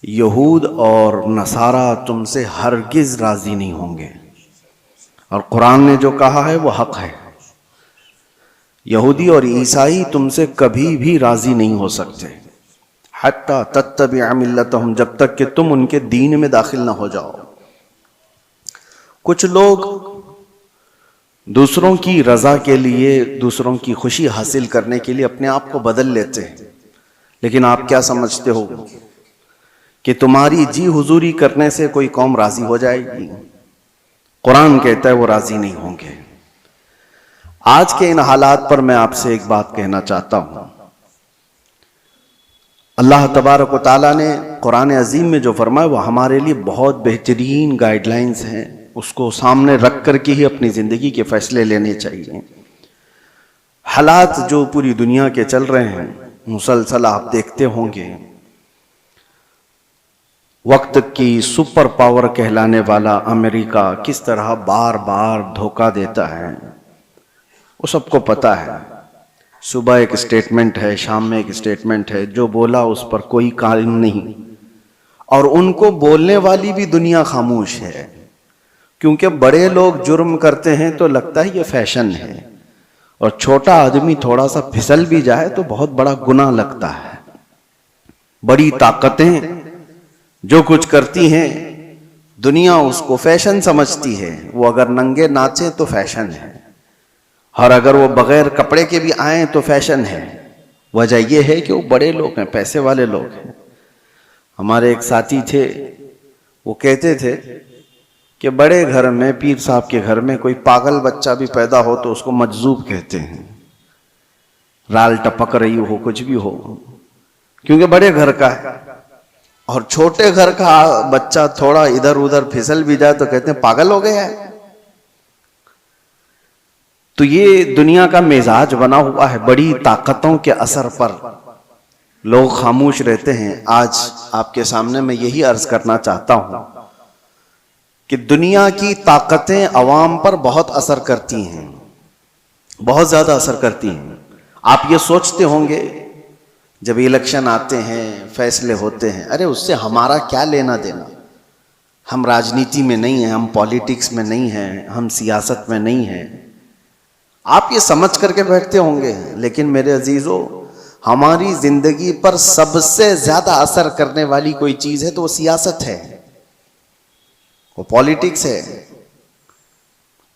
یہود اور نصارہ تم سے ہرگز راضی نہیں ہوں گے، اور قرآن نے جو کہا ہے وہ حق ہے۔ یہودی اور عیسائی تم سے کبھی بھی راضی نہیں ہو سکتے، حتی تتبع ملتہم، جب تک کہ تم ان کے دین میں داخل نہ ہو جاؤ۔ کچھ لوگ دوسروں کی رضا کے لیے، دوسروں کی خوشی حاصل کرنے کے لیے اپنے آپ کو بدل لیتے ہیں، لیکن آپ کیا سمجھتے ہو کہ تمہاری جی حضوری کرنے سے کوئی قوم راضی ہو جائے گی؟ قرآن کہتا ہے وہ راضی نہیں ہوں گے۔ آج کے ان حالات پر میں آپ سے ایک بات کہنا چاہتا ہوں۔ اللہ تبارک و تعالیٰ نے قرآن عظیم میں جو فرمایا وہ ہمارے لیے بہت بہترین گائیڈ لائنز ہیں، اس کو سامنے رکھ کر کے ہی اپنی زندگی کے فیصلے لینے چاہیے۔ حالات جو پوری دنیا کے چل رہے ہیں مسلسل آپ دیکھتے ہوں گے، وقت کی سپر پاور کہلانے والا امریکہ کس طرح بار بار دھوکہ دیتا ہے وہ سب کو پتہ ہے۔ صبح ایک اسٹیٹمنٹ ہے، شام میں ایک اسٹیٹمنٹ ہے، جو بولا اس پر کوئی قائم نہیں، اور ان کو بولنے والی بھی دنیا خاموش ہے، کیونکہ بڑے لوگ جرم کرتے ہیں تو لگتا ہے یہ فیشن ہے، اور چھوٹا آدمی تھوڑا سا پھسل بھی جائے تو بہت بڑا گناہ لگتا ہے۔ بڑی طاقتیں جو کچھ کرتی ہیں دنیا اس کو فیشن سمجھتی ہے، وہ اگر ننگے ناچیں تو فیشن ہے، اور اگر وہ بغیر کپڑے کے بھی آئیں تو فیشن ہے۔ وجہ یہ ہے کہ وہ بڑے لوگ ہیں، پیسے والے لوگ ہیں۔ ہمارے ایک ساتھی تھے، وہ کہتے تھے کہ بڑے گھر میں، پیر صاحب کے گھر میں کوئی پاگل بچہ بھی پیدا ہو تو اس کو مجذوب کہتے ہیں، رال ٹپک رہی ہو، کچھ بھی ہو، کیونکہ بڑے گھر کا ہے۔ اور چھوٹے گھر کا بچہ تھوڑا ادھر ادھر پھسل بھی جائے تو کہتے ہیں پاگل ہو گیا ہے۔ تو یہ دنیا کا مزاج بنا ہوا ہے، بڑی طاقتوں کے اثر پر لوگ خاموش رہتے ہیں۔ آج آپ کے سامنے میں یہی عرض کرنا چاہتا ہوں کہ دنیا کی طاقتیں عوام پر بہت اثر کرتی ہیں، بہت زیادہ اثر کرتی ہیں۔ آپ یہ سوچتے ہوں گے جب الیکشن آتے ہیں، فیصلے ہوتے ہیں، ارے اس سے ہمارا کیا لینا دینا، ہم راجنیتی میں نہیں ہیں، ہم پالیٹکس میں نہیں ہیں، ہم سیاست میں نہیں ہیں، آپ یہ سمجھ کر کے بیٹھتے ہوں گے۔ لیکن میرے عزیزو، ہماری زندگی پر سب سے زیادہ اثر کرنے والی کوئی چیز ہے تو وہ سیاست ہے، وہ پالیٹکس ہے۔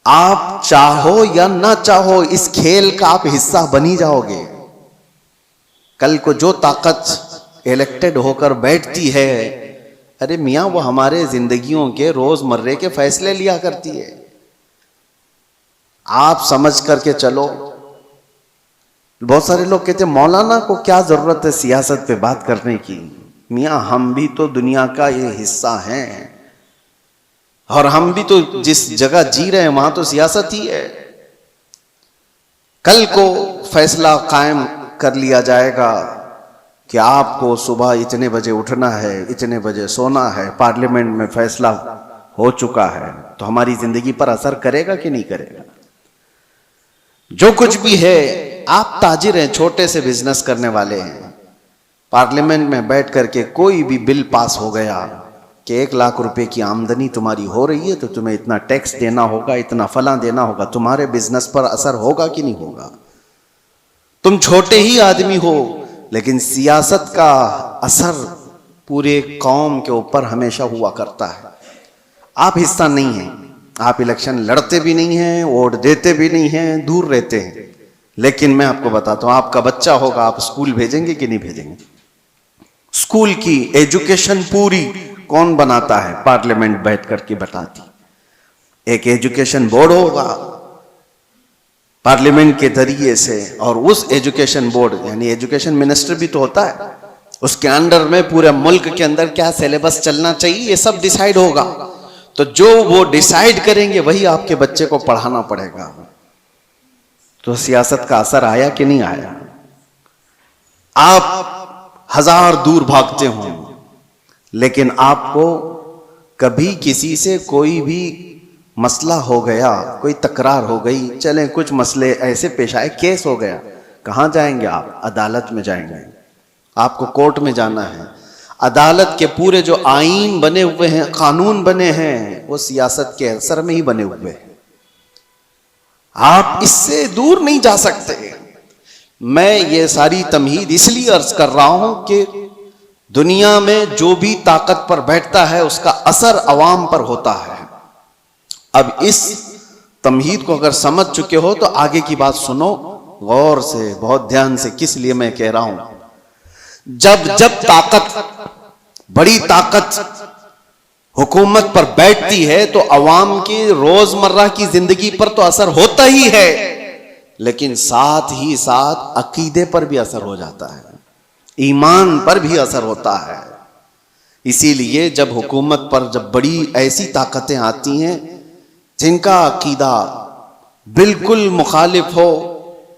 آپ چاہو یا نہ چاہو اس کھیل کا آپ حصہ بنی جاؤ گے۔ کل کو جو طاقت الیکٹڈ ہو کر بیٹھتی ہے، ارے میاں وہ ہمارے زندگیوں کے روز مرے کے فیصلے لیا کرتی ہے۔ آپ سمجھ کر کے چلو۔ بہت سارے لوگ کہتے ہیں مولانا کو کیا ضرورت ہے سیاست پہ بات کرنے کی؟ میاں ہم بھی تو دنیا کا یہ حصہ ہیں، اور ہم بھی تو جس جگہ جی رہے ہیں وہاں تو سیاست ہی ہے۔ کل کو فیصلہ قائم کر لیا جائے گا کہ آپ کو صبح اتنے بجے اٹھنا ہے، اتنے بجے سونا ہے، پارلیمنٹ میں فیصلہ ہو چکا ہے، تو ہماری زندگی پر اثر کرے گا کہ نہیں کرے گا؟ جو کچھ بھی ہے، آپ تاجر ہیں، چھوٹے سے بزنس کرنے والے ہیں، پارلیمنٹ میں بیٹھ کر کے کوئی بھی بل پاس ہو گیا کہ 1,00,000 روپے کی آمدنی تمہاری ہو رہی ہے تو تمہیں اتنا ٹیکس دینا ہوگا، اتنا فلاں دینا ہوگا، تمہارے بزنس پر اثر ہوگا کہ نہیں ہوگا؟ تم چھوٹے ہی آدمی ہو، لیکن سیاست کا اثر پورے قوم کے اوپر ہمیشہ ہوا کرتا ہے۔ آپ حصہ نہیں ہیں، آپ الیکشن لڑتے بھی نہیں ہیں، ووٹ دیتے بھی نہیں ہیں، دور رہتے ہیں، لیکن میں آپ کو بتاتا ہوں، آپ کا بچہ ہوگا، آپ اسکول بھیجیں گے کہ نہیں بھیجیں گے؟ اسکول کی ایجوکیشن پوری کون بناتا ہے؟ پارلیمنٹ بیٹھ کر کے بتاتی۔ ایک ایجوکیشن بورڈ ہوگا پارلیمنٹ کے ذریعے سے، اور اس ایجوکیشن بورڈ یعنی ایجوکیشن منسٹر بھی تو ہوتا ہے، اس کے انڈر میں پورے ملک کے اندر کیا سیلیبس چلنا چاہیے یہ سب ڈیسائیڈ ہوگا، تو جو وہ ڈیسائیڈ کریں گے وہی آپ کے بچے کو پڑھانا پڑے گا۔ تو سیاست کا اثر آیا کہ نہیں آیا؟ آپ ہزار دور بھاگتے ہوں، لیکن آپ کو کبھی کسی سے کوئی بھی مسئلہ ہو گیا، کوئی تکرار ہو گئی، چلیں کچھ مسئلے ایسے پیش آئے، کیس ہو گیا، کہاں جائیں گے آپ؟ عدالت میں جائیں گے، آپ کو کورٹ میں جانا ہے۔ عدالت کے پورے جو آئین بنے ہوئے ہیں، قانون بنے ہیں، وہ سیاست کے اثر میں ہی بنے ہوئے ہیں. آپ اس سے دور نہیں جا سکتے. میں یہ ساری تمہید اس لیے عرض کر رہا ہوں کہ دنیا میں جو بھی طاقت پر بیٹھتا ہے اس کا اثر عوام پر ہوتا ہے. اب اس تمہید کو اگر سمجھ چکے ہو تو آگے کی بات سنو غور سے، بہت دھیان سے. کس لیے میں کہہ رہا ہوں؟ جب طاقت، بڑی طاقت حکومت پر بیٹھتی ہے تو عوام کی روزمرہ کی زندگی پر تو اثر ہوتا ہی ہے، لیکن ساتھ ہی ساتھ عقیدے پر بھی اثر ہو جاتا ہے، ایمان پر بھی اثر ہوتا ہے. اسی لیے جب حکومت پر جب بڑی ایسی طاقتیں آتی ہیں جن کا عقیدہ بالکل مخالف ہو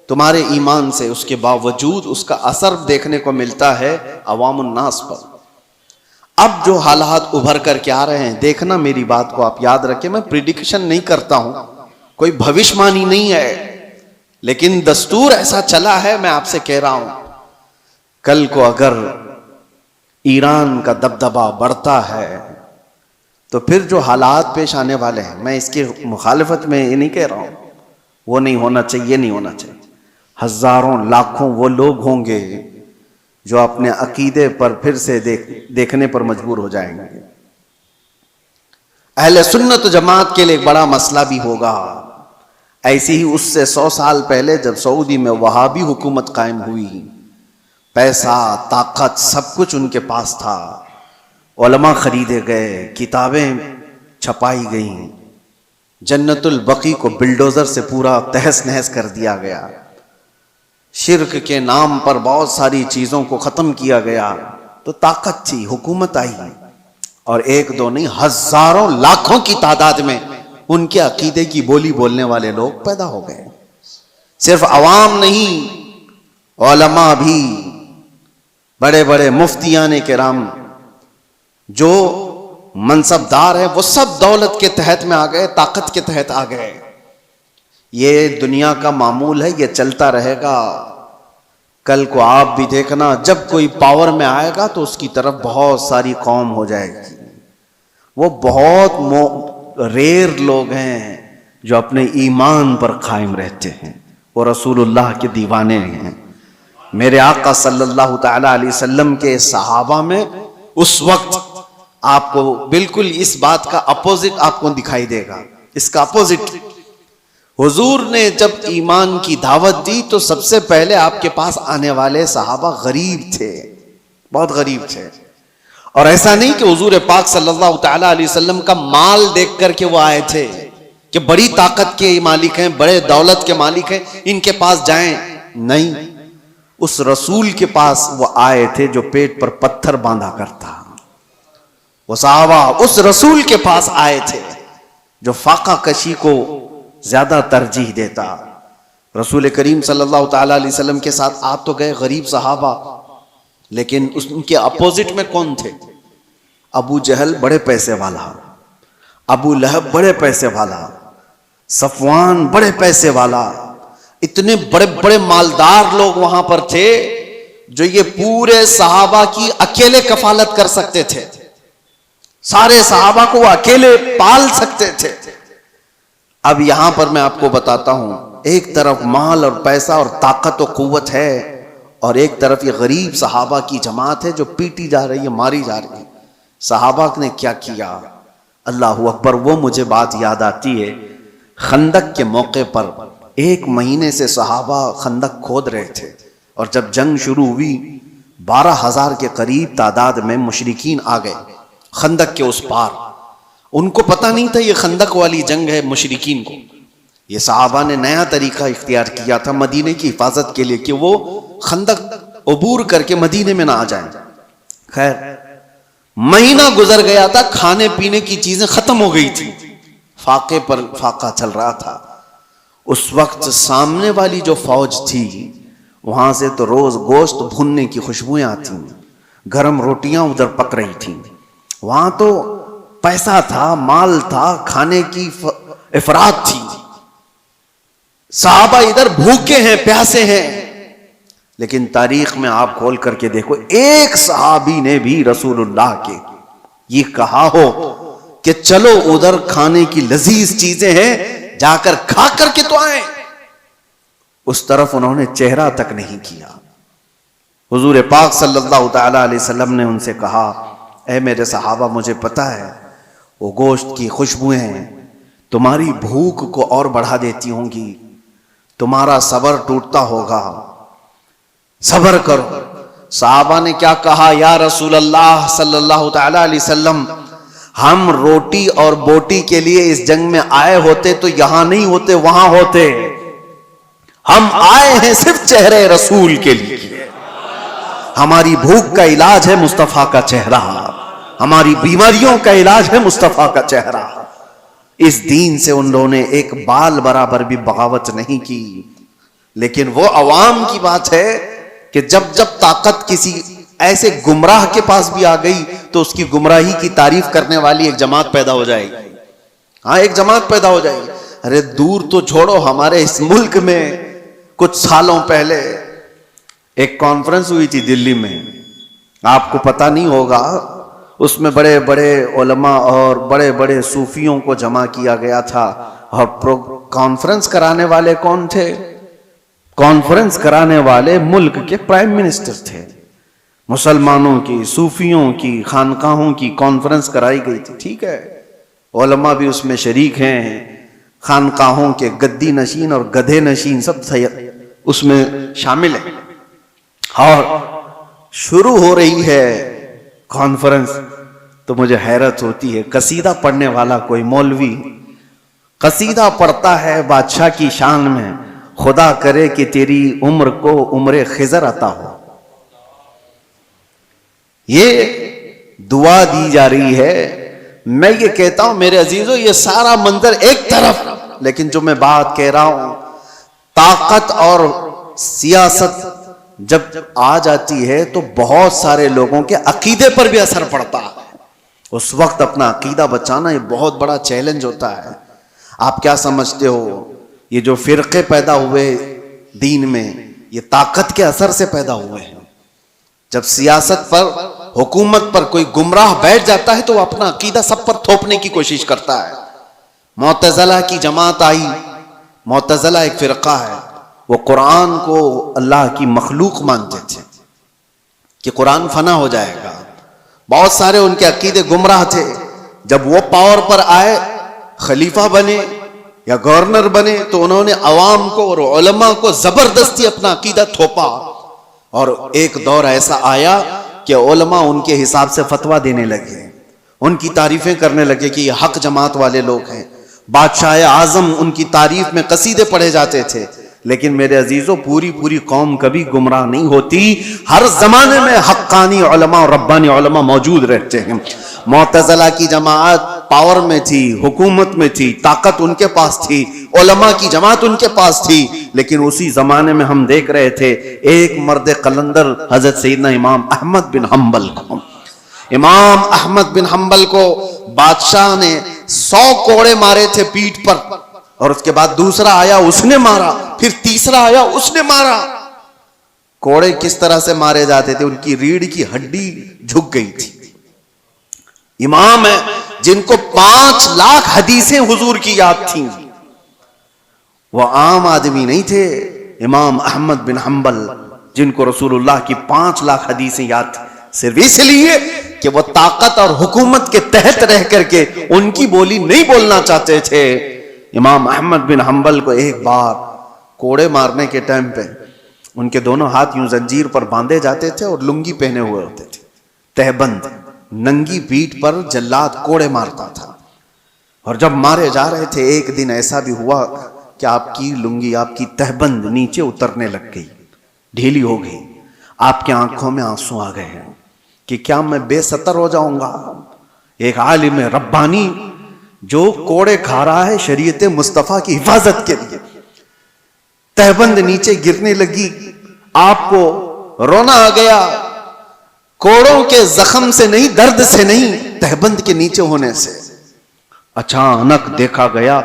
تمہارے ایمان سے، اس کے باوجود اس کا اثر دیکھنے کو ملتا ہے عوام الناس پر. اب جو حالات ابھر کر کے آ رہے ہیں، دیکھنا میری بات کو آپ یاد رکھیں. میں پریڈکشن نہیں کرتا ہوں، کوئی بھوشمانی نہیں ہے، لیکن دستور ایسا چلا ہے. میں آپ سے کہہ رہا ہوں کل کو اگر ایران کا دبدبا بڑھتا ہے تو پھر جو حالات پیش آنے والے ہیں، میں اس کی مخالفت میں یہ نہیں کہہ رہا ہوں وہ نہیں ہونا چاہیے، یہ نہیں ہونا چاہیے. ہزاروں لاکھوں وہ لوگ ہوں گے جو اپنے عقیدے پر پھر سے دیکھنے پر مجبور ہو جائیں گے. اہل سنت و جماعت کے لیے ایک بڑا مسئلہ بھی ہوگا. ایسی ہی اس سے 100 سال پہلے جب سعودی میں وہابی حکومت قائم ہوئی، پیسہ، طاقت، سب کچھ ان کے پاس تھا. علماء خریدے گئے، کتابیں چھپائی گئیں، جنت البقیع کو بلڈوزر سے پورا تہس نہس کر دیا گیا، شرک کے نام پر بہت ساری چیزوں کو ختم کیا گیا. تو طاقت تھی، حکومت آئی، اور ایک دو نہیں، ہزاروں لاکھوں کی تعداد میں ان کے عقیدے کی بولی بولنے والے لوگ پیدا ہو گئے. صرف عوام نہیں، علماء بھی، بڑے بڑے مفتیان کرام جو منصبدار ہیں، وہ سب دولت کے تحت میں آ گئے، طاقت کے تحت آ گئے. یہ دنیا کا معمول ہے، یہ چلتا رہے گا. کل کو آپ بھی دیکھنا جب کوئی پاور میں آئے گا تو اس کی طرف بہت ساری قوم ہو جائے گی. وہ بہت ریئر لوگ ہیں جو اپنے ایمان پر قائم رہتے ہیں، وہ رسول اللہ کے دیوانے ہیں. میرے آقا صلی اللہ تعالی علیہ وسلم کے صحابہ میں اس وقت آپ کو بالکل اس بات کا اپوزٹ آپ کو دکھائی دے گا. اس کا اپوزٹ، حضور نے جب ایمان کی دعوت دی تو سب سے پہلے آپ کے پاس آنے والے صحابہ غریب تھے، بہت غریب تھے. اور ایسا نہیں کہ حضور پاک صلی اللہ تعالی علیہ وسلم کا مال دیکھ کر کے وہ آئے تھے کہ بڑی طاقت کے مالک ہیں، بڑے دولت کے مالک ہیں، ان کے پاس جائیں. نہیں، اس رسول کے پاس وہ آئے تھے جو پیٹ پر پتھر باندھا کرتا. وہ صحابہ اس رسول کے پاس آئے تھے جو فاقہ کشی کو زیادہ ترجیح دیتا. رسول کریم صلی اللہ تعالی علیہ وسلم کے ساتھ آ تو گئے غریب صحابہ، لیکن ان کے اپوزٹ میں کون تھے؟ ابو جہل بڑے پیسے والا، ابو لہب بڑے پیسے والا، صفوان بڑے پیسے والا. اتنے بڑے بڑے مالدار لوگ وہاں پر تھے جو یہ پورے صحابہ کی اکیلے کفالت کر سکتے تھے، سارے صحابہ کو وہ اکیلے پال سکتے تھے. اب یہاں پر میں آپ کو بتاتا ہوں، ایک طرف مال اور پیسہ اور طاقت و قوت ہے، اور ایک طرف یہ غریب صحابہ کی جماعت ہے جو پیٹی جا رہی ہے، ماری جا رہی ہے. صحابہ نے کیا کیا؟ اللہ اکبر. وہ مجھے بات یاد آتی ہے، خندق کے موقع پر 1 مہینے سے صحابہ خندق کھود رہے تھے، اور جب جنگ شروع ہوئی 12,000 کے قریب تعداد میں مشرکین آ گئے خندق کے اس پار. ان کو پتہ نہیں تھا یہ خندق والی جنگ ہے مشرکین کو. یہ صحابہ نے نیا طریقہ اختیار کیا تھا مدینے کی حفاظت کے لیے کہ وہ خندق عبور کر کے مدینے میں نہ آ جائیں. خیر، مہینہ گزر گیا تھا، کھانے پینے کی چیزیں ختم ہو گئی تھی، فاقے پر فاقہ چل رہا تھا. اس وقت سامنے والی جو فوج تھی وہاں سے تو روز گوشت بھوننے کی خوشبوئیں آتی، گرم روٹیاں ادھر پک رہی تھیں. وہاں تو پیسہ تھا، مال تھا، کھانے کی افراد تھی. صحابہ ادھر بھوکے ہیں، پیاسے ہیں، لیکن تاریخ میں آپ کھول کر کے دیکھو ایک صحابی نے بھی رسول اللہ کے یہ کہا ہو کہ چلو ادھر کھانے کی لذیذ چیزیں ہیں جا کر کھا کر کے تو آئیں، اس طرف انہوں نے چہرہ تک نہیں کیا. حضور پاک صلی اللہ تعالی علیہ وسلم نے ان سے کہا اے میرے صحابہ مجھے پتا ہے وہ گوشت کی خوشبوئیں تمہاری بھوک کو اور بڑھا دیتی ہوں گی، تمہارا صبر ٹوٹتا ہوگا، صبر کرو. صحابہ نے کیا کہا یا رسول اللہ صلی اللہ تعالی علیہ وسلم ہم روٹی اور بوٹی کے لیے اس جنگ میں آئے ہوتے تو یہاں نہیں ہوتے وہاں ہوتے، ہم آئے ہیں صرف چہرے رسول کے لیے. ہماری بھوک کا علاج ہے مصطفیٰ کا چہرہ، ہماری بیماریوں کا علاج ہے مصطفیٰ کا چہرہ. اس دین سے ان لوگوں نے ایک بال برابر بھی بغاوت نہیں کی. لیکن وہ عوام کی بات ہے کہ جب جب طاقت کسی ایسے گمراہ کے پاس بھی آ گئی تو اس کی گمراہی کی تعریف کرنے والی ایک جماعت پیدا ہو جائے گی. ہاں ایک جماعت پیدا ہو جائے گی. ارے دور تو چھوڑو، ہمارے اس ملک میں کچھ سالوں پہلے ایک کانفرنس ہوئی تھی دلی میں، آپ کو پتہ نہیں ہوگا، اس میں بڑے بڑے علماء اور بڑے بڑے صوفیوں کو جمع کیا گیا تھا. اور کانفرنس کرانے والے کون تھے؟ کانفرنس کرانے والے ملک کے پرائم منسٹر تھے. مسلمانوں کی، صوفیوں کی، خانقاہوں کی کانفرنس کرائی گئی تھی. ٹھیک ہے، علماء بھی اس میں شریک ہیں، خانقاہوں کے گدی نشین اور گدھے نشین سب اس میں شامل ہیں. اور شروع ہو رہی ہے کانفرنس تو مجھے حیرت ہوتی ہے، قصیدہ پڑھنے والا کوئی مولوی قصیدہ پڑھتا ہے بادشاہ کی شان میں، خدا کرے کہ تیری عمر کو عمر خضر عطا ہو. یہ دعا دی جا رہی ہے. میں یہ کہتا ہوں میرے عزیزو یہ سارا منظر ایک طرف، لیکن جو میں بات کہہ رہا ہوں طاقت اور سیاست جب آ جاتی ہے تو بہت سارے لوگوں کے عقیدے پر بھی اثر پڑتا ہے. اس وقت اپنا عقیدہ بچانا یہ بہت بڑا چیلنج ہوتا ہے. آپ کیا سمجھتے ہو یہ جو فرقے پیدا ہوئے دین میں یہ طاقت کے اثر سے پیدا ہوئے ہیں؟ جب سیاست پر، حکومت پر کوئی گمراہ بیٹھ جاتا ہے تو وہ اپنا عقیدہ سب پر تھوپنے کی کوشش کرتا ہے. معتزلہ کی جماعت آئی، معتزلہ ایک فرقہ ہے، وہ قرآن کو اللہ کی مخلوق مانتے تھے کہ قرآن فنا ہو جائے گا. بہت سارے ان کے عقیدے گمراہ تھے. جب وہ پاور پر آئے، خلیفہ بنے یا گورنر بنے تو انہوں نے عوام کو اور علماء کو زبردستی اپنا عقیدہ تھوپا. اور ایک دور ایسا آیا کہ علماء ان کے حساب سے فتویٰ دینے لگے، ان کی تعریفیں کرنے لگے کہ یہ حق جماعت والے لوگ ہیں. بادشاہ اعظم ان کی تعریف میں قصیدے پڑھے جاتے تھے. لیکن میرے عزیزوں پوری قوم کبھی گمراہ نہیں ہوتی. ہر زمانے میں حقانی علماء اور ربانی علماء موجود رہتے ہیں. معتزلہ کی جماعت پاور میں تھی، حکومت میں تھی، طاقت ان کے پاس تھی، علماء کی جماعت ان کے پاس تھی. لیکن اسی زمانے میں ہم دیکھ رہے تھے ایک مرد قلندر حضرت سیدنا امام احمد بن حنبل کو، امام احمد بن حنبل کو بادشاہ نے 100 کوڑے مارے تھے پیٹھ پر، اور اس کے بعد دوسرا آیا اس نے مارا، پھر تیسرا آیا اس نے مارا. کوڑے کس طرح سے مارے جاتے تھے؟ ان کی ریڑھ کی ہڈی جھک گئی تھی. امام ہے جن کو 5 لاکھ حدیثیں حضور کی یاد تھیں، وہ عام آدمی نہیں تھے. امام احمد بن حنبل جن کو رسول اللہ کی 5 لاکھ حدیثیں یاد تھیں، صرف اس لیے کہ وہ طاقت اور حکومت کے تحت رہ کر کے ان کی بولی نہیں بولنا چاہتے تھے. امام احمد بن حنبل کو ایک بار کوڑے مارنے کے ٹائم پہ ان کے دونوں ہاتھ یوں زنجیر پر باندھے جاتے تھے اور لنگی پہنے ہوئے ہوتے تھے، تہبند، ننگی پیٹھ پر جلاد کوڑے مارتا تھا. اور جب مارے جا رہے تھے ایک دن ایسا بھی ہوا کہ آپ کی لنگی، آپ کی تہبند نیچے اترنے لگ گئی، ڈھیلی ہو گئی. آپ کے آنکھوں میں آنسو آ گئے ہیں کہ کیا میں بے ستر ہو جاؤں گا؟ ایک عالم ربانی جو کوڑے کھا رہا ہے شریعت مصطفیٰ کی حفاظت کے لیے، تہبند نیچے گرنے لگی، آپ کو رونا آ گیا. کوڑوں کے زخم سے نہیں، درد سے نہیں، تہبند کے نیچے ہونے سے. اچانک دیکھا گیا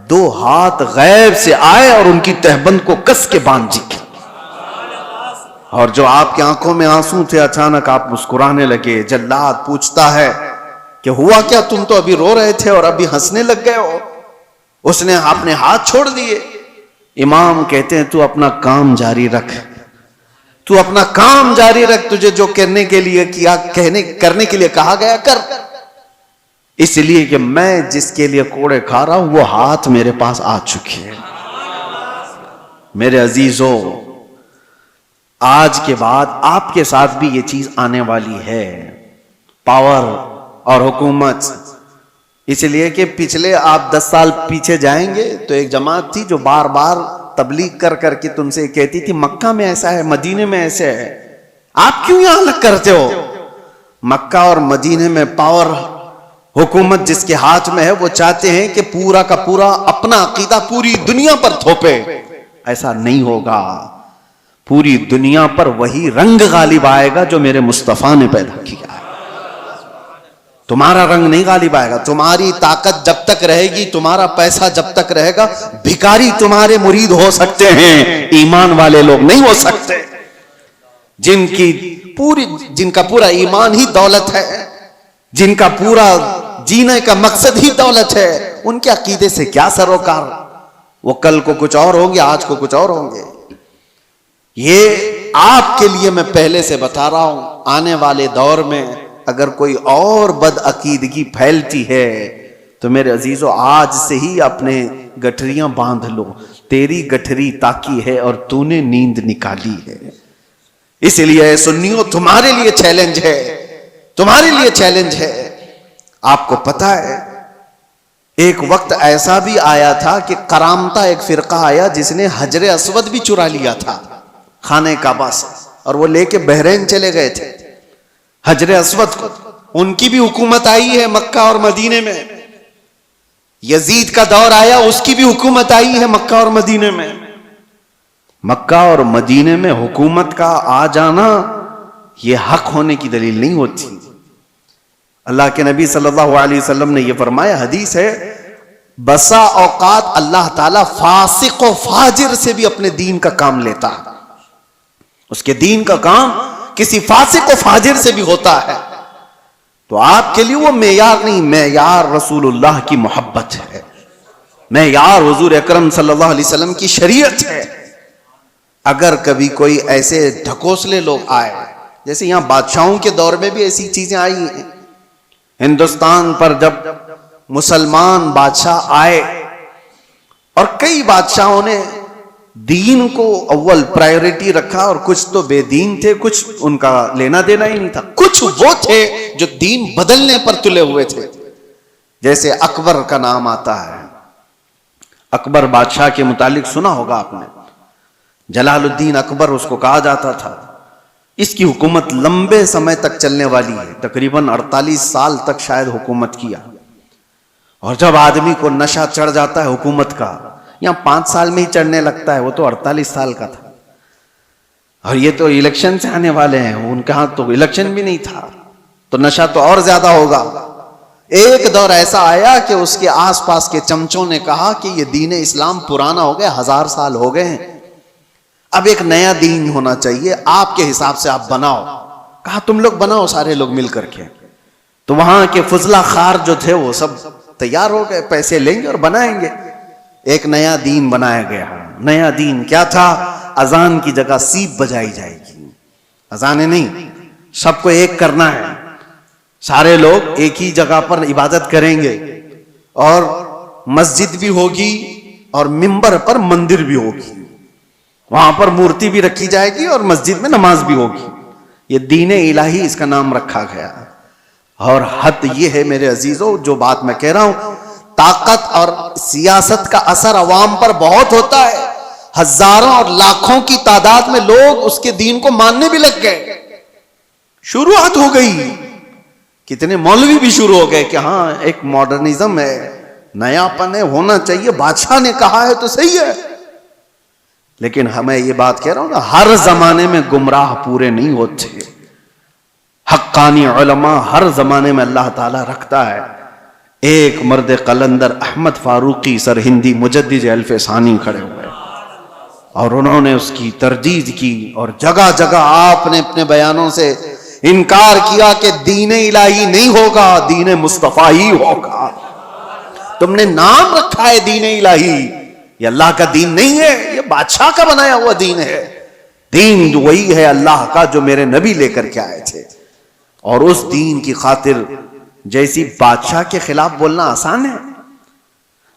2 ہاتھ غیب سے آئے اور ان کی تہبند کو کس کے باندھ دی. اور جو آپ کی آنکھوں میں آنسو تھے اچانک آپ مسکرانے لگے. جلاد پوچھتا ہے کہ ہوا کیا, تم تو ابھی رو رہے تھے اور ابھی ہنسنے لگ گئے ہو. اس نے اپنے ہاتھ چھوڑ دیے. امام کہتے ہیں تو اپنا کام جاری رکھ, تو اپنا کام جاری رکھ, تجھے جو کرنے کے لیے کیا کرنے کے لیے کہا گیا کر. اس لیے کہ میں جس کے لیے کوڑے کھا رہا ہوں وہ ہاتھ میرے پاس آ چکے ہیں. میرے عزیزوں, آج کے بعد آپ کے ساتھ بھی یہ چیز آنے والی ہے, پاور اور حکومت. اس لیے کہ پچھلے آپ 10 سال پیچھے جائیں گے تو ایک جماعت تھی جو بار بار تبلیغ کر کر کے تم سے کہتی تھی مکہ میں ایسا ہے, مدینے میں ایسے ہے, آپ کیوں یہاں الگ کرتے ہو. مکہ اور مدینے میں پاور, حکومت جس کے ہاتھ میں ہے وہ چاہتے ہیں کہ پورا کا پورا اپنا عقیدہ پوری دنیا پر تھوپے. ایسا نہیں ہوگا. پوری دنیا پر وہی رنگ غالب آئے گا جو میرے مصطفیٰ نے پیدا کیا ہے. تمہارا رنگ نہیں غالب آئے گا. تمہاری طاقت جب تک رہے گی, تمہارا پیسہ جب تک رہے گا, بھکاری تمہارے مرید ہو سکتے ہیں, ایمان والے لوگ نہیں ہو سکتے. جن کا پورا ایمان ہی دولت ہے, جن کا پورا جینے کا مقصد ہی دولت ہے, ان کے عقیدے سے کیا سروکار. وہ کل کو کچھ اور ہوں گے, آج کو کچھ اور ہوں گے. یہ آپ کے لیے میں پہلے سے بتا رہا ہوں, آنے والے دور میں اگر کوئی اور بد عقیدگی پھیلتی ہے تو میرے عزیزو آج سے ہی اپنے گٹھریاں باندھ لو. تیری گٹھری تاکی ہے اور تو نے نیند نکالی ہے. اس لیے سنیوں تمہارے لیے چیلنج ہے, تمہارے لیے چیلنج ہے. آپ کو پتا ہے ایک وقت ایسا بھی آیا تھا کہ کرامتا ایک فرقہ آیا جس نے حجر اسود بھی چرا لیا تھا خانہ کعبہ سے, اور وہ لے کے بحرین چلے گئے تھے حجر اسود کو. ان کی بھی حکومت آئی ہے مکہ اور مدینے میں. یزید کا دور آیا, اس کی بھی حکومت آئی ہے مکہ اور مدینے میں. مکہ اور مدینے میں حکومت کا آ جانا یہ حق ہونے کی دلیل نہیں ہوتی. اللہ کے نبی صلی اللہ علیہ وسلم نے یہ فرمایا, حدیث ہے, بسا اوقات اللہ تعالی فاسق و فاجر سے بھی اپنے دین کا کام لیتا ہے. اس کے دین کا کام کسی فاسق و فاجر سے بھی ہوتا ہے. تو آپ کے لیے وہ معیار نہیں, معیار رسول اللہ کی محبت ہے, معیار حضور اکرم صلی اللہ علیہ وسلم کی شریعت ہے. اگر کبھی کوئی ایسے ڈھکوسلے لوگ آئے, جیسے یہاں بادشاہوں کے دور میں بھی ایسی چیزیں آئی ہیں. ہندوستان پر جب مسلمان بادشاہ آئے اور کئی بادشاہوں نے دین کو اول پرائیورٹی رکھا, اور کچھ تو بے دین تھے, کچھ ان کا لینا دینا ہی نہیں تھا, کچھ وہ تھے جو دین بدلنے پر تلے ہوئے تھے. جیسے اکبر کا نام آتا ہے. اکبر بادشاہ کے متعلق سنا ہوگا آپ نے, جلال الدین اکبر اس کو کہا جاتا تھا. اس کی حکومت لمبے سمے تک چلنے والی ہے, تقریباً 48 سال تک شاید حکومت کیا. اور جب آدمی کو نشہ چڑھ جاتا ہے حکومت کا, یہاں 5 سال میں ہی چڑھنے لگتا ہے, وہ تو 48 سال کا تھا. اور یہ تو الیکشن سے آنے والے ہیں, ان کے ہاں تو الیکشن بھی نہیں تھا, تو نشہ تو اور زیادہ ہوگا. ایک دور ایسا آیا کہ اس کے آس پاس کے چمچوں نے کہا کہ یہ دین اسلام پرانا ہو گیا, 1000 سال ہو گئے ہیں, اب ایک نیا دین ہونا چاہیے, آپ کے حساب سے آپ بناؤ. کہا تم لوگ بناؤ, سارے لوگ مل کر کے. تو وہاں کے فضلہ خار جو تھے وہ سب تیار ہو گئے, پیسے لیں گے اور بنائیں گے. ایک نیا دین بنایا گیا. نیا دین کیا تھا؟ اذان کی جگہ سیپ بجائی جائے گی. اذانیں نہیں, سب کو ایک کرنا ہے, سارے لوگ ایک ہی جگہ پر عبادت کریں گے, اور مسجد بھی ہوگی اور ممبر پر مندر بھی ہوگی, وہاں پر مورتی بھی رکھی جائے گی اور مسجد میں نماز بھی ہوگی. یہ دین الہی اس کا نام رکھا گیا. اور حد یہ ہے میرے عزیزوں, جو بات میں کہہ رہا ہوں, طاقت اور سیاست کا اثر عوام پر بہت ہوتا ہے. ہزاروں اور لاکھوں کی تعداد میں لوگ اس کے دین کو ماننے بھی لگ گئے. شروعات ہو گئی, کتنے مولوی بھی شروع ہو گئے کہ ہاں ایک ماڈرنزم ہے, نیا پن ہے, ہونا چاہیے, بادشاہ نے کہا ہے تو صحیح ہے. لیکن ہمیں یہ بات کہہ رہا ہوں نا, ہر زمانے میں گمراہ پورے نہیں ہوتے. حقانی علماء ہر زمانے میں اللہ تعالیٰ رکھتا ہے. ایک مرد قلندر احمد فاروقی سرہندی مجدد الف ثانی کھڑے ہوئے, اور انہوں نے اس کی تردید کی، اور جگہ جگہ آپ نے اپنے بیانوں سے انکار کیا کہ دین الہی نہیں ہوگا، دین مصطفیٰ ہی ہوگا۔ تم نے نام رکھا ہے دین الہی، یہ اللہ کا دین نہیں ہے، یہ بادشاہ کا بنایا ہوا دین ہے۔ دین وہی ہے اللہ کا جو میرے نبی لے کر کے آئے تھے، اور اس دین کی خاطر جیسی بادشاہ کے خلاف بولنا آسان ہے؟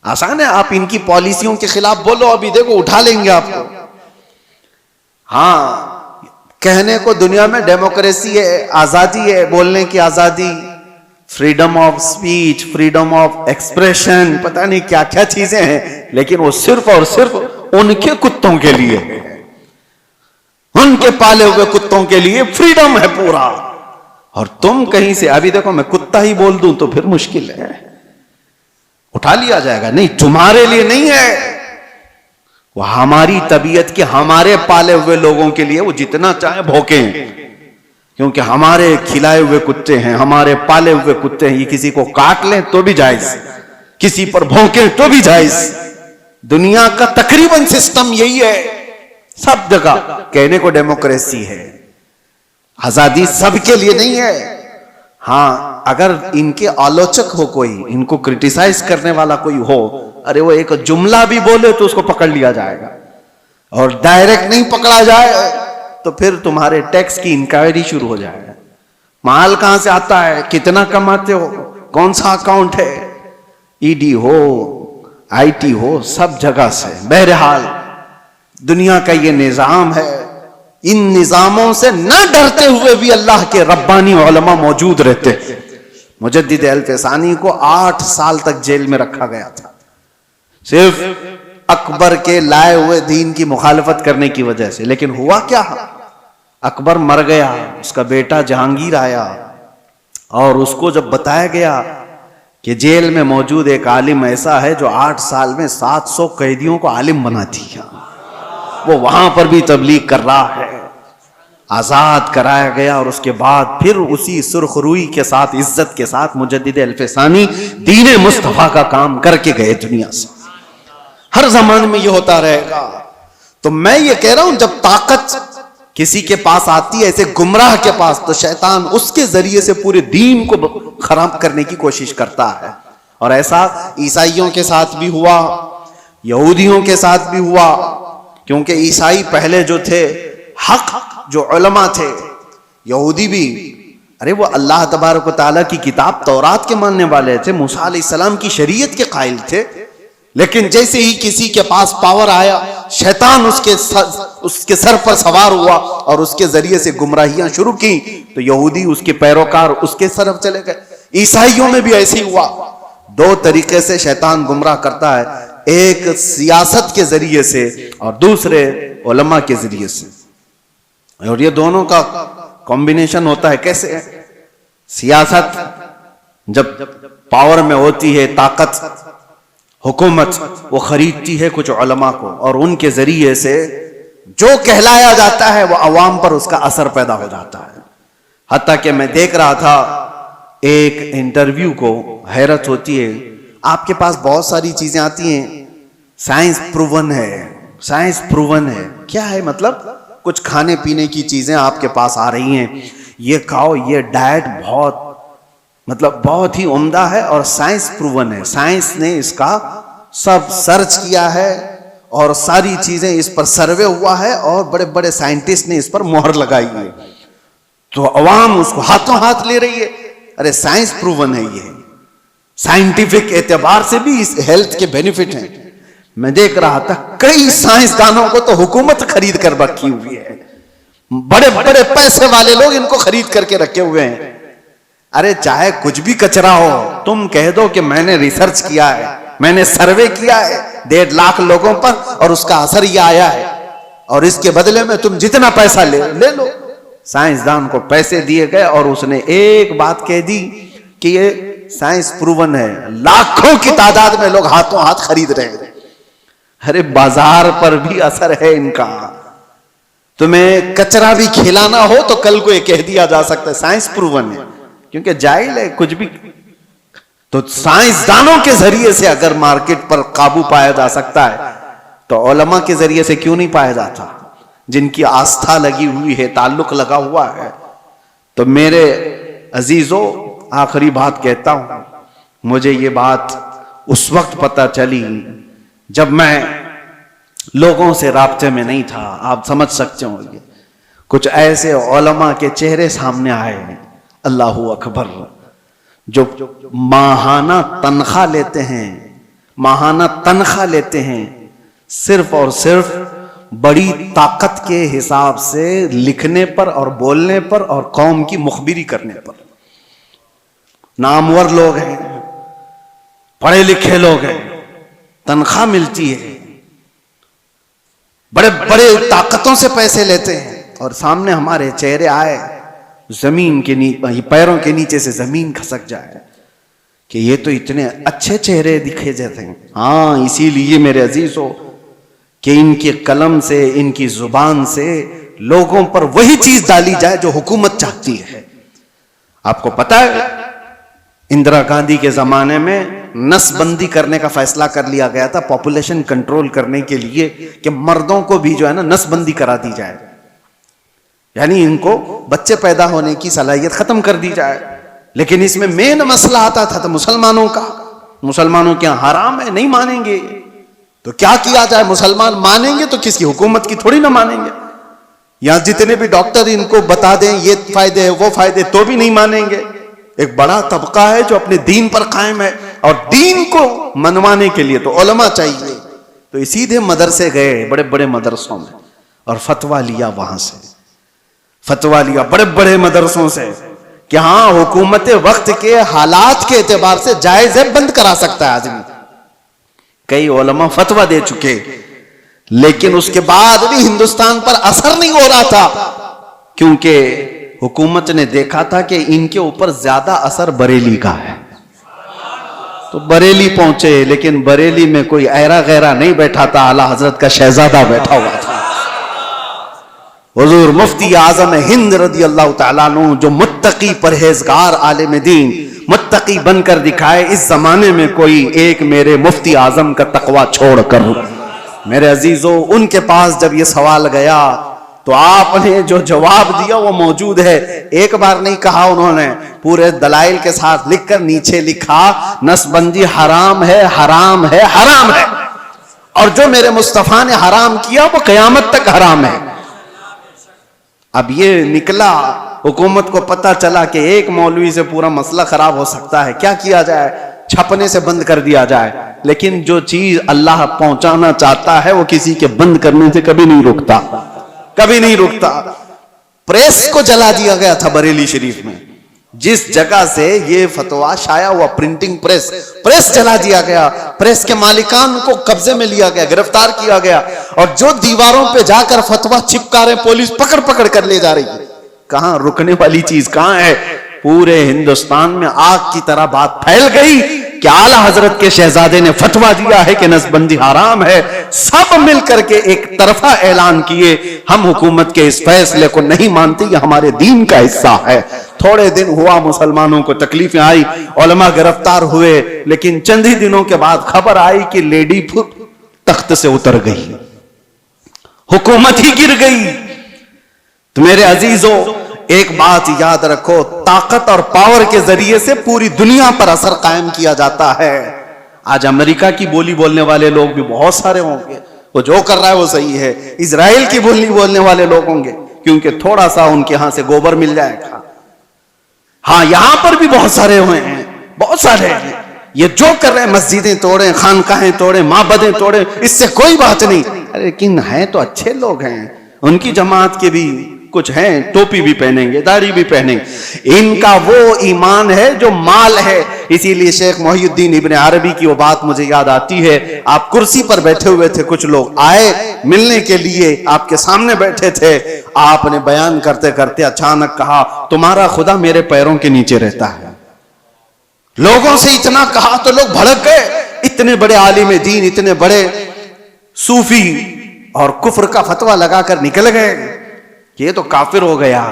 آسان ہے؟ آپ ان کی پالیسیوں کے خلاف بولو، ابھی دیکھو اٹھا لیں گے آپ کو۔ ہاں، کہنے کو دنیا میں ڈیموکریسی ہے، آزادی ہے، بولنے کی آزادی، freedom of speech, freedom of expression, پتہ نہیں کیا کیا چیزیں ہیں، لیکن وہ صرف اور صرف ان کے کتوں کے لیے ہے، ان کے پالے ہوئے کتوں کے لیے فریڈم ہے پورا۔ اور تم کہیں سے، ابھی دیکھو میں کتا ہی بول دوں تو پھر مشکل ہے، اٹھا لیا جائے گا، نہیں تمہارے لیے نہیں ہے، وہ ہماری طبیعت کے ہمارے پالے ہوئے لوگوں کے لیے، وہ جتنا چاہے بھوکیں، کیونکہ ہمارے کھلائے ہوئے کتے ہیں، ہمارے پالے ہوئے کتے ہیں، یہ کسی کو کاٹ لیں تو بھی جائز، کسی پر بھونکیں تو بھی جائز۔ دنیا کا تقریباً سسٹم یہی ہے، سب جگہ کہنے کو ڈیموکریسی ہے، آزادی سب کے لیے نہیں ہے۔ ہاں، اگر ان کے آلوچک ہو کوئی، ان کو کرٹیسائز کرنے والا کوئی ہو، ارے وہ ایک جملہ بھی بولے تو اس کو پکڑ لیا جائے گا، اور ڈائریکٹ نہیں پکڑا جائے تو پھر تمہارے ٹیکس کی انکوائری شروع ہو جائے گا، مال کہاں سے آتا ہے، کتنا کماتے ہو، کون سا اکاؤنٹ ہے، E D who, I T ہو، سب جگہ سے۔ بہرحال دنیا کا یہ نظام ہے، ان نظاموں سے نہ ڈرتے ہوئے بھی اللہ کے ربانی علماء موجود رہتے۔ مجدد الفسانی کو 8 سال تک جیل میں رکھا گیا تھا، صرف اکبر کے لائے ہوئے دین کی مخالفت کرنے کی وجہ سے۔ لیکن ہوا کیا، اکبر مر گیا، اس کا بیٹا جہانگیر آیا، اور اس کو جب بتایا گیا کہ جیل میں موجود ایک عالم ایسا ہے جو 8 سال میں 700 قیدیوں کو عالم بنا دیا، وہ وہاں پر بھی تبلیغ کر رہا ہے، آزاد کرایا گیا، اور اس کے بعد پھر اسی سرخ روئی کے ساتھ، عزت کے ساتھ مجدد الفسانی دین مصطفیٰ کا کام کر کے گئے دنیا سے۔ ہر زمانے میں یہ ہوتا رہے گا۔ تو میں یہ کہہ رہا ہوں، جب طاقت کسی کے پاس آتی ہے، ایسے گمراہ کے پاس، تو شیطان اس کے ذریعے سے پورے دین کو خراب کرنے کی کوشش کرتا ہے۔ اور ایسا عیسائیوں کے ساتھ بھی ہوا، یہودیوں کے ساتھ بھی ہوا، کیونکہ عیسائی پہلے جو تھے، حق جو علماء تھے، یہودی بھی، ارے وہ اللہ تبارک و تعالیٰ کی کتاب تورات کے ماننے والے تھے، موسیٰ علیہ السلام کی شریعت کے قائل تھے، لیکن جیسے ہی کسی کے پاس پاور آیا، شیطان اس کے سر پر سوار ہوا اور اس کے ذریعے سے گمراہیاں شروع کی، تو یہودی اس کے پیروکار اس کے طرف چلے گئے۔ عیسائیوں میں بھی ایسے ہی ہوا۔ 2 طریقے سے شیطان گمراہ کرتا ہے، ایک سیاست کے ذریعے سے اور دوسرے علماء کے ذریعے سے، اور یہ دونوں کا کمبینیشن ہوتا ہے۔ کیسے؟ سیاست جب پاور میں ہوتی ہے، طاقت، حکومت، وہ خریدتی ہے کچھ علماء کو، اور ان کے ذریعے سے جو کہلایا جاتا ہے وہ عوام پر اس کا اثر پیدا ہو جاتا ہے۔ حتیٰ کہ میں دیکھ رہا تھا ایک انٹرویو کو، حیرت ہوتی ہے، آپ کے پاس بہت ساری چیزیں آتی ہیں، سائنس پروون ہے، سائنس پروون ہے، کیا ہے مطلب؟ کچھ کھانے پینے کی چیزیں آپ کے پاس آ رہی ہیں، یہ کھاؤ، یہ ڈائٹ بہت ہی عمدہ ہے اور سائنس پروون ہے، سائنس نے اس کا سب سرچ کیا ہے اور ساری چیزیں اس پر سروے ہوا ہے، اور بڑے بڑے سائنٹسٹ نے اس پر مہر لگائی ہے۔ تو عوام اس کو ہاتھوں ہاتھ لے رہی ہے، ارے سائنس پروون ہے، یہ سائنٹیفک اعتبار سے بھی اس ہیلتھ کے بینیفٹ ہیں۔ میں دیکھ رہا تھا کئی سائنسدانوں کو تو حکومت خرید کر رکھی ہوئی ہے، بڑے بڑے پیسے والے لوگ ان کو خرید کر کے رکھے ہوئے ہیں۔ ارے چاہے کچھ بھی کچرا ہو، تم کہہ دو کہ میں نے ریسرچ کیا ہے، میں نے سروے کیا ہے 1.5 لاکھ لوگوں پر، اور اس کا اثر یہ آیا ہے، اور اس کے بدلے میں تم جتنا پیسہ لے لو۔ سائنسدان کو پیسے دیے گئے اور اس نے ایک بات کہہ دی کہ یہ سائنس پروون ہے، لاکھوں کی تعداد میں لوگ ہاتھوں ہاتھ خرید رہے ہیں۔ ارے بازار پر بھی اثر ہے ان کا، تمہیں کچرا بھی کھلانا ہو تو کل کو یہ کہہ دیا جا سکتا ہے سائنس پروون ہے، کیونکہ جاہل ہے کچھ بھی۔ تو سائنسدانوں کے ذریعے سے اگر مارکیٹ پر قابو پایا جا سکتا ہے تو علماء کے ذریعے سے کیوں نہیں پایا جاتا؟ جن کی آستھا لگی ہوئی ہے، تعلق لگا ہوا ہے۔ تو میرے عزیزو، آخری بات کہتا ہوں، مجھے یہ بات اس وقت پتہ چلی جب میں لوگوں سے رابطے میں نہیں تھا۔ آپ سمجھ سکتے ہوں گے، کچھ ایسے علماء کے چہرے سامنے آئے، اللہ اکبر، جو ماہانہ تنخواہ لیتے ہیں، ماہانہ تنخواہ لیتے ہیں صرف اور صرف بڑی طاقت کے حساب سے لکھنے پر اور بولنے پر اور قوم کی مخبری کرنے پر۔ نامور لوگ ہیں، پڑھے لکھے لوگ ہیں، تنخواہ ملتی ہے، بڑے بڑے طاقتوں سے پیسے لیتے ہیں، اور سامنے ہمارے چہرے آئے، زمین کے پیروں کے نیچے سے زمین کھسک جائے کہ یہ تو اتنے اچھے چہرے دکھے جاتے ہیں۔ ہاں، اسی لیے میرے عزیزو کہ ان کی قلم سے، ان کی زبان سے لوگوں پر وہی چیز ڈالی جائے جو حکومت چاہتی ہے۔ آپ کو پتا ہے اندرا گاندھی کے زمانے میں نسل بندی کرنے کا فیصلہ کر لیا گیا تھا، پاپولیشن کنٹرول کرنے کے لیے، کہ مردوں کو بھی جو ہے نا نسل بندی کرا دی جائے، یعنی ان کو بچے پیدا ہونے کی صلاحیت ختم کر دی جائے۔ لیکن اس میں مین مسئلہ آتا تھا تو مسلمانوں کا، مسلمانوں کے یہاں حرام ہے، نہیں مانیں گے، تو کیا کیا جائے؟ مسلمان مانیں گے تو کس کی حکومت کی تھوڑی نہ مانیں گے، یہاں جتنے بھی ڈاکٹر ان کو بتا دیں یہ فائدے ہیں وہ فائدے، تو بھی نہیں مانیں گے۔ ایک بڑا طبقہ ہے جو اپنے دین پر قائم ہے، اور دین کو منوانے کے لیے تو علماء چاہیے، تو سیدھے مدرسے گئے، بڑے بڑے مدرسوں میں، اور فتویٰ لیا، وہاں سے فتویٰ لیا بڑے بڑے مدرسوں سے کہ ہاں حکومت وقت کے حالات کے اعتبار سے جائز ہے، بند کرا سکتا ہے آدمی۔ کئی علماء فتویٰ دے چکے، لیکن اس کے بعد بھی ہندوستان پر اثر نہیں ہو رہا تھا، کیونکہ حکومت نے دیکھا تھا کہ ان کے اوپر زیادہ اثر بریلی کا ہے، تو بریلی پہنچے، لیکن بریلی میں کوئی ایرا غیرہ نہیں بیٹھا تھا، اعلیٰ حضرت کا شہزادہ بیٹھا ہوا تھا، حضور مفتی اعظم ہند رضی اللہ تعالیٰ عنہ، جو متقی پرہیزگار عالم دین، متقی بن کر دکھائے۔ اس زمانے میں کوئی ایک میرے مفتی اعظم کا تقوی چھوڑ کر، میرے عزیزو، ان کے پاس جب یہ سوال گیا تو آپ نے جو جواب دیا وہ موجود ہے، ایک بار نہیں کہا انہوں نے، پورے دلائل کے ساتھ لکھ کر نیچے لکھا نسل بندی حرام ہے، حرام ہے، حرام ہے، اور جو میرے مصطفیٰ نے حرام کیا وہ قیامت تک حرام ہے۔ اب یہ نکلا، حکومت کو پتا چلا کہ ایک مولوی سے پورا مسئلہ خراب ہو سکتا ہے، کیا کیا جائے؟ چھپنے سے بند کر دیا جائے۔ لیکن جو چیز اللہ پہنچانا چاہتا ہے وہ کسی کے بند کرنے سے کبھی نہیں رکتا، کبھی نہیں رکتا۔ پریس کو جلا دیا گیا تھا بریلی شریف میں، جس جگہ سے یہ فتویٰ شائع ہوا، پرنٹنگ پریس جلا دیا گیا، پریس کے مالکان کو قبضے میں لیا گیا، گرفتار کیا گیا، اور جو دیواروں پہ جا کر فتویٰ چپکا رہے پولیس پکڑ پکڑ کر لے جا رہی ہے۔ کہاں رکنے والی چیز کہاں ہے؟ پورے ہندوستان میں آگ کی طرح بات پھیل گئی کہ اعلیٰ حضرت کے شہزادے نے فتویٰ دیا ہے کہ نسل بندی حرام ہے۔ سب مل کر کے ایک طرفہ اعلان کیے، ہم حکومت کے اس فیصلے کو نہیں مانتے، یہ ہمارے دین کا حصہ ہے۔ تھوڑے دن ہوا، مسلمانوں کو تکلیفیں آئی، علماء گرفتار ہوئے، لیکن چند ہی دنوں کے بعد خبر آئی کہ لیڈی تخت سے اتر گئی، حکومت ہی گر گئی۔ تو میرے عزیزو، ایک بات یاد رکھو، طاقت اور پاور کے ذریعے سے پوری دنیا پر اثر قائم کیا جاتا ہے۔ آج امریکہ کی بولی بولنے والے لوگ بھی بہت سارے ہوں گے، وہ جو کر رہا ہے وہ صحیح ہے۔ اسرائیل کی بولی بولنے والے لوگ ہوں گے، کیونکہ تھوڑا سا ان کے ہاں سے گوبر مل جائے گا۔ ہاں، یہاں پر بھی بہت سارے ہوئے ہیں، بہت سارے ہیں، یہ جو کر رہے ہیں، مسجدیں توڑیں، خانقاہیں توڑیں، معبدیں توڑیں، اس سے کوئی بات نہیں، لیکن ہیں تو اچھے لوگ ہیں، ان کی جماعت کے بھی کچھ ہیں، ٹوپی بھی پہنیں گے، داڑھی بھی پہنیں گے، ان کا وہ ایمان ہے جو مال ہے۔ اسی لیے شیخ محی الدین ابن عربی کی وہ بات مجھے یاد آتی ہے، آپ کرسی پر بیٹھے ہوئے تھے، کچھ لوگ آئے ملنے کے لیے، آپ کے سامنے بیٹھے تھے، آپ نے بیان کرتے کرتے اچانک کہا تمہارا خدا میرے پیروں کے نیچے رہتا ہے۔ لوگوں سے اتنا کہا تو لوگ بھڑک گئے، اتنے بڑے عالم دین، اتنے بڑے صوفی، اور کفر کا فتویٰ لگا کر نکل گئے، یہ تو کافر ہو گیا۔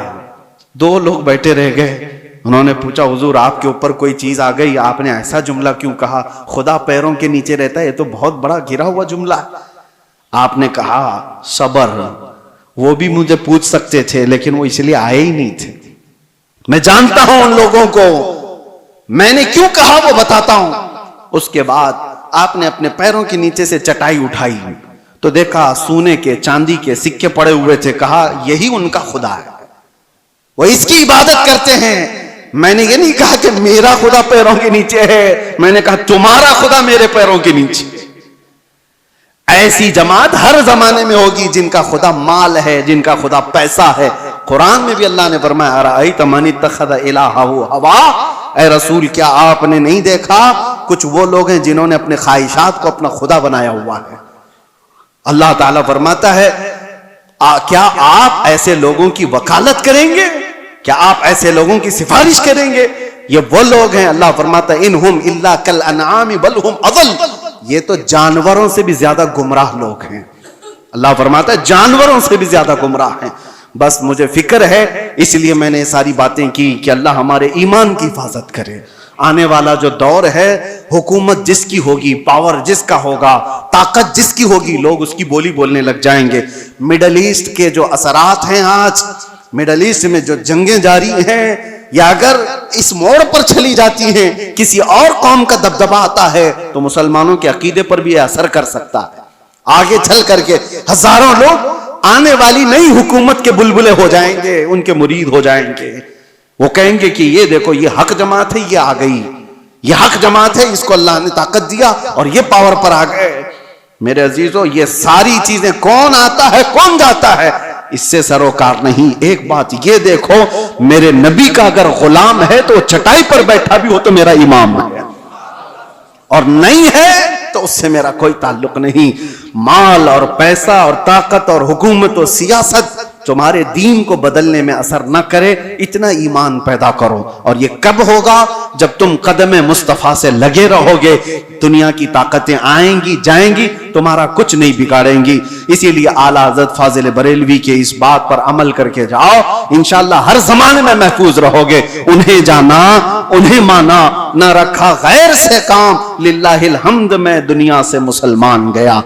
دو لوگ بیٹھے رہ گئے، انہوں نے پوچھا حضور آپ کے اوپر کوئی چیز آ گئی، آپ نے ایسا جملہ کیوں کہا، خدا پیروں کے نیچے رہتا ہے، یہ تو بہت بڑا گرا ہوا جملہ ہے۔ آپ نے کہا صبر، وہ بھی مجھے پوچھ سکتے تھے لیکن وہ اس لیے آئے ہی نہیں تھے. میں جانتا ہوں ان لوگوں کو، میں نے کیوں کہا وہ بتاتا ہوں. اس کے بعد آپ نے اپنے پیروں کے نیچے سے چٹائی اٹھائی تو دیکھا سونے کے چاندی کے سکے پڑے ہوئے تھے. کہا یہی ان کا خدا ہے، وہ اس کی عبادت کرتے ہیں. میں نے یہ نہیں کہا کہ میرا خدا پیروں کے نیچے ہے، میں نے کہا تمہارا خدا میرے پیروں کے نیچے. ایسی جماعت ہر زمانے میں ہوگی جن کا خدا مال ہے، جن کا خدا پیسہ ہے. قرآن میں بھی اللہ نے فرمایا ارأیت من اتخذ الہہ ہوا، اے رسول کیا آپ نے نہیں دیکھا کچھ وہ لوگ ہیں جنہوں نے اپنے خواہشات کو اپنا خدا بنایا ہوا ہے. اللہ تعالیٰ فرماتا ہے کیا آپ ایسے لوگوں کی وکالت کریں گے، کیا آپ ایسے لوگوں کی سفارش کریں گے؟ یہ وہ لوگ ہیں، اللہ فرماتا ہے انہم الا کالانعام بل ہم اضل، یہ تو جانوروں سے بھی زیادہ گمراہ لوگ ہیں. اللہ فرماتا ہے جانوروں سے بھی زیادہ گمراہ ہیں. بس مجھے فکر ہے اس لیے میں نے ساری باتیں کی کہ اللہ ہمارے ایمان کی حفاظت کرے. آنے والا جو دور ہے، حکومت جس کی ہوگی، پاور جس کا ہوگا، طاقت جس کی ہوگی، لوگ اس کی بولی بولنے لگ جائیں گے. مڈل ایسٹ کے جو اثرات ہیں، آج مڈل ایسٹ میں جو جنگیں جاری ہیں، یا اگر اس موڑ پر چلی جاتی ہیں، کسی اور قوم کا دبدبہ آتا ہے تو مسلمانوں کے عقیدے پر بھی اثر کر سکتا ہے. آگے چل کر کے ہزاروں لوگ آنے والی نئی حکومت کے بلبلے ہو جائیں گے، ان کے مرید ہو جائیں گے. وہ کہیں گے کہ یہ دیکھو یہ حق جماعت ہے، یہ آ گئی، یہ حق جماعت ہے، اس کو اللہ نے طاقت دیا اور یہ پاور پر آ گئے. میرے عزیزو یہ ساری چیزیں کون آتا ہے کون جاتا ہے اس سے سروکار نہیں. ایک بات یہ دیکھو، میرے نبی کا اگر غلام ہے تو چٹائی پر بیٹھا بھی ہو تو میرا امام ہے، اور نہیں ہے تو اس سے میرا کوئی تعلق نہیں. مال اور پیسہ اور طاقت اور حکومت و سیاست تمہارے دین کو بدلنے میں اثر نہ کرے، اتنا ایمان پیدا کرو. اور یہ کب ہوگا؟ جب تم قدم مصطفیٰ سے لگے رہو گے. دنیا کی طاقتیں آئیں گی جائیں گی، تمہارا کچھ نہیں بگاڑیں گی. اسی لیے اعلیٰ حضرت فاضل بریلوی کے اس بات پر عمل کر کے جاؤ، انشاءاللہ ہر زمانے میں محفوظ رہو گے. انہیں جانا، انہیں مانا، نہ رکھا غیر سے کام، للہ الحمد میں دنیا سے مسلمان گیا.